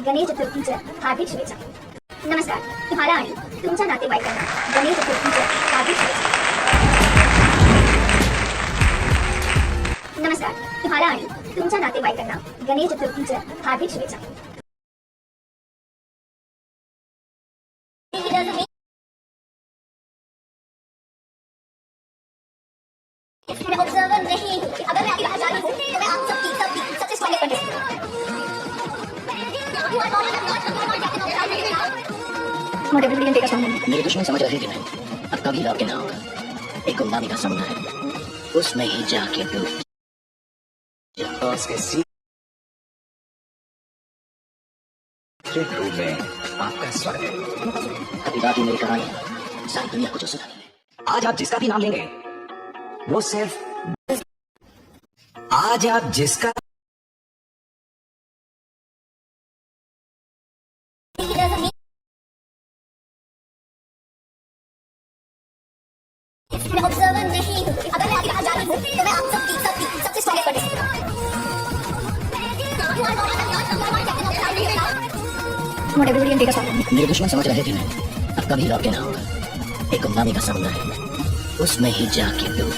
गणेश चतुर्थीच्या हार्दिक शुभेच्छा. नमस्कार, तुम्हाला आणि तुमच्या नातेवाईकांना गणेश चतुर्थीच्या हार्दिक शुभेच्छा. नमस्कार, तुम्हाला आणि तुमच्या नातेवाईकांना गणेश चतुर्थीच्या हार्दिक शुभेच्छा. मैं ऑब्जर्वर नहीं हूँ. अगर मैं आपकी बाहर जा रही हूँ तो मैं आप सबसे स्ट्रॉन्गेस्ट कंटेस्टेंट हूँ. मेरे दुश्मन समझ रहे थे मैं अब कभी लौट के ना होगा. एक गुमनामी का समुद्र है, उसमें ही जाके डूब. रूम में आपका स्वागत है. अभी बात ही मेरी कहानी सारी दुनिया को जो सुनानी है. आज आप जिसका भी नाम लेंगे वो सिर्फ आज आप जिसका मैं ऑब्जर्वर नहीं हूँ. अगर मैं आपकी बाहर जा रही हूँ तो मैं आप सबसे स्ट्रॉन्गेस्ट कंटेस्टेंट हूँ. मेरे दुश्मन समझ रहे थे मैं अब कभी लौट के ना होगा. एक गुमनामी का समुद्र है, उसमें ही जाके डूब.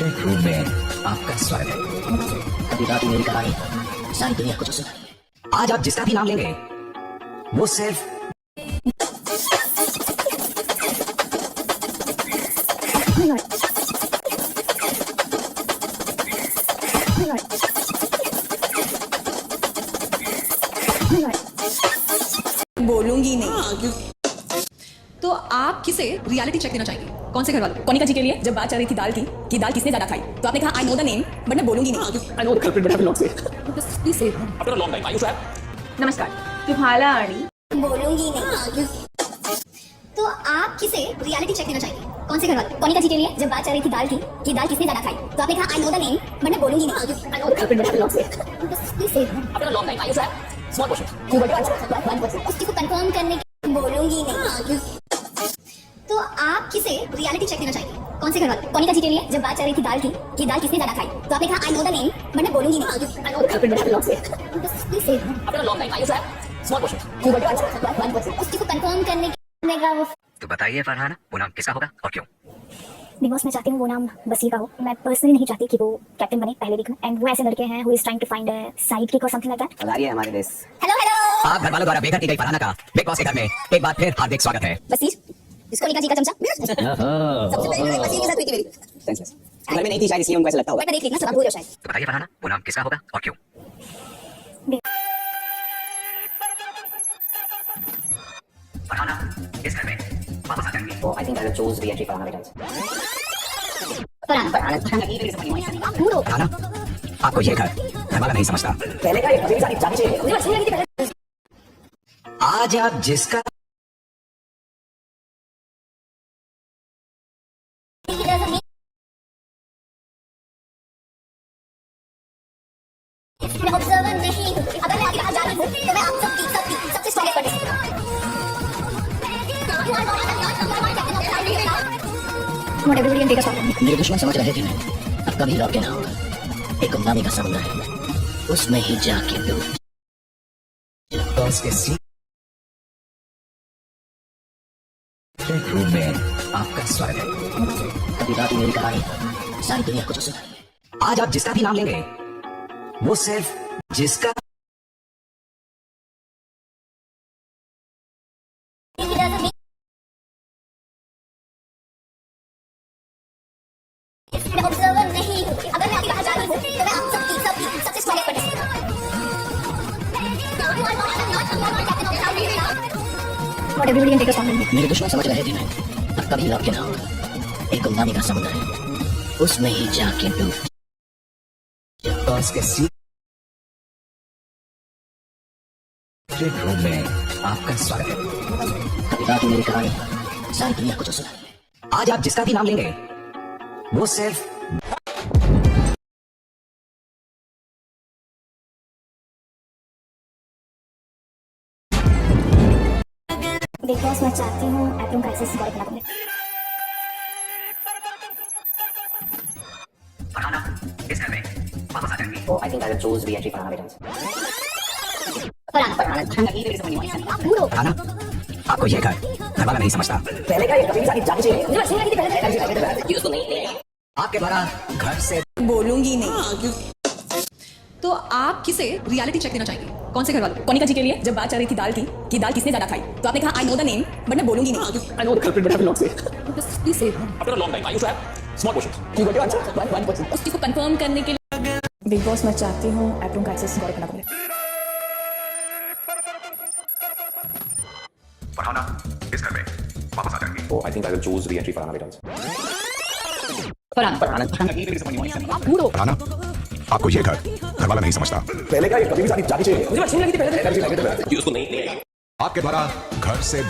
रूम में आपका स्वागत है. अभी बात ही मेरी कहानी सारी दुनिया को जो सुनानी है. आज आप जिसका भी नाम लेंगे वो सिर्फ बोलूंगी नहीं. तो आप किसे रियलिटी चेक देना चाहेंगे? कौन से घर वालों? कोनिका जी के लिए जब बात चल रही थी दाल की कि दाल किसने ज्यादा खाई, तो आपने कहा I know the name but मैं बोलूंगी नहीं. I know the culprit, but I will not say. Please से. After a long time, I used to have. नमस्कार, तुम्हाला आणि बोलूंगी नहीं. तो आप किसे रियलिटी चेक देना चाहेंगे? कौन से घर वाले? कोनिका जी के लिए जब बात चल रही थी दाल की कि दाल किसने ज्यादा खाई, तो आपने कहा I know the name but मैं बोलूंगी नहीं. I know the culprit, but I will not say. Please से. After a long time, I used to have small portions. उसको कंफर्म करने की बोलूंगी नहीं. तो आप किसे रियलिटी चेक देना चाहेंगे? कौन से घर वाले? कोनिका जी के लिए जब बात चल रही थी दाल की कि दाल किसने ज्यादा खाई, तो आपने कहा I know the name but मैं बोलूंगी नहीं. I know the culprit, but I will not say. Please से. After a long time, I used to have small portions. उसको कंफर्म करने का वो. तो बताइए फरहाना, वो नाम किसका होगा और क्यों? बिग बॉस में चाहती हूँ वो नाम बसीर का हो. मैं पर्सनली नहीं चाहती कि वो कैप्टन बने पहले वीक में. एंड वो ऐसे लड़के हैं who is trying to find a sidekick और समथिंग लाइक दैट. आ रही है हमारे देश. Hello hello. आप घर वालों द्वारा बेघर की गई फरहाना का बिग बॉस के घर में एक बार फिर हार्दिक स्वागत है. बसीर, इसको निका जी का चमचा. सबसे पहले बसीर के साथ हुई थी मेरी. घर में नहीं थी शायद, इसलिए उनको ऐसा लगता होगा. मैं देख ली ना, सब आप भूल जाओ शायद. तो बताइए फरहाना, वो नाम किसका होगा और क्यों? फरहाना इस घर में वापस आ जाएंगे. I think I will choose re-entry for Hannah Returns. Farhana, आपको ये घर घर वाला नहीं समझता. पहले का अभी जानी चाहिए. आज आप जिसका मैं ऑब्जर्वर नहीं हूँ. अगर मैं आपके बाहर जा रही हूँ तो मैं आप सबसे स्ट्रॉन्गेस्ट कंटेस्टेंट हूँ. मेरे दुश्मन समझ रहे थे मैं अब कभी लौट के ना होगा. एक गुमनामी का समुद्र है, उसमें ही जाके डूब. रूम में आपका स्वागत है. अभी बात ही मेरी कहानी सारी दुनिया को जो सुनानी है. आज आप जिसका भी नाम लेंगे वो सिर्फ जिसका मैं ऑब्जर्वर नहीं हूँ. अगर मैं आपके बाहर जा रही हूँ तो मैं आप सबसे स्ट्रॉन्गेस्ट कंटेस्टेंट हूँ. मेरे दुश्मन समझ रहे थे मैं अब कभी लौट के ना होगा. एक गुमनामी का समुद्र है, उसमें ही जाके डूब. रूम में आपका स्वागत है. अभी बात ही मेरी कहानी सारी दुनिया को जो सुनानी है. आज आप जिसका भी नाम लेंगे वो सिर्फ बिग बॉस मैं चाहती हूँ एप्रोन क्राइसिस गौरव बना दूंगी. फरहाना इस घर में Oh, I think I will choose re-entry for Anna returns. आप दूर हो। आना, आपको ये घर वाला नहीं समझता। पहले का ये कभी भी सारी जानी चाहिए मुझे अच्छी लगी थी पहले कि उसको नहीं ले आपके द्वारा घर से बोलूंगी नहीं। तो आप किसे रियलिटी चेक देना चाहेंगे? कौन से घर वालों? कोनिका जी के लिए जब बात चल रही थी दाल की कि दाल किसने ज्यादा खाई, तो आपने कहा I know the name but मैं बोलूंगी नहीं। I know the culprit, but I will not say. Please से After a long time, I used to have small portions. You got your answer? One person. उस चीज को confirm करने के लिए बिग बॉस मैं चाहती हूँ एप्रोन का एक्सेस गौरव करना पड़े। पढ़ाना इस घर में वापस आ जाएंगे। Oh, I think I will choose re-entry for Anna returns. आप दूर हो। पढ़ाना आपको ये घर वाला नहीं समझता। पहले का ये कभी भी सारी जानी चाहिए मुझे अच्छी लगी थी पहले कि उसको नहीं ले आपके द्वारा घर से